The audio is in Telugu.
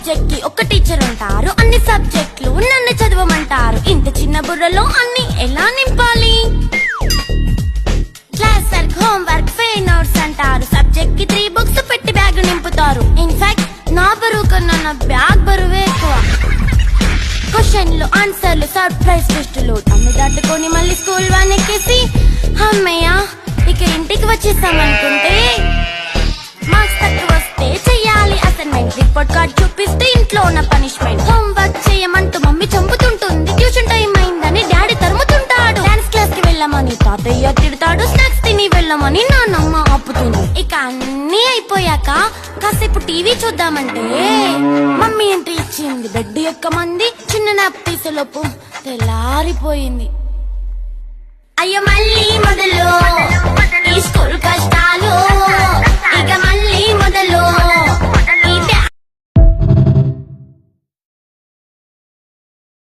సబ్జెక్ట్ కి ఒక టీచర్ ఉంటారు, అన్ని సబ్జెక్టులు నన్ను చదవమంటారు. ఇంత చిన్న బుర్రలో అన్ని ఎలా నింపాలి? Class work, home work, fair notes అంటారు. సబ్జెక్ట్ కి 3 బుక్స్ పెట్టి బ్యాగ్ నింపుతారు. ఇన్ఫాక్ట్ నా బరువు కన్నా నా బ్యాగ్ బరువే ఎక్కువ. క్వశ్చన్లు, ఆన్సర్లు, సర్ప్రైజ్ టెస్టులు తమ్మి దాటుకొని మళ్ళీ స్కూల్ వాన్ ఎక్కేసి అమ్మయ్య ఇక ఇంటికి వచ్చేసామనుకుంటే మార్క్స్ తక్కువ వస్తే చెయ్యాలి అసైన్మెంట్. రిపోర్ట్ కార్డ్ చూపిస్తే ఇంట్లో ఉన్న పనిష్మెంట్. హోంవర్క్ చేయమంటూ మమ్మీ చంపుతుంటుంది. ట్యూషన్ టైం అయిందని డాడీ తరుముతుంటాడు. డాన్స్ క్లాస్ కి వెళ్ళమని తాతయ్య తిడతాడు. స్నాక్స్ తిని వెళ్ళమని నాన్నమ్మ ఆపుతుంది. ఇక అన్నీ అయిపోయాక కాసేపు టీవీ చూద్దామంటే మమ్మీ ఎంట్రీ ఇచ్చింది. బెడ్ యొక్క మంది చిన్న నాప్ తీసేలోపు తెల్లారిపోయింది. అయ్యో మళ్ళీ మొదలు ఈ స్కూల్ కష్టాలు, ఇక మళ్ళీ మొదలు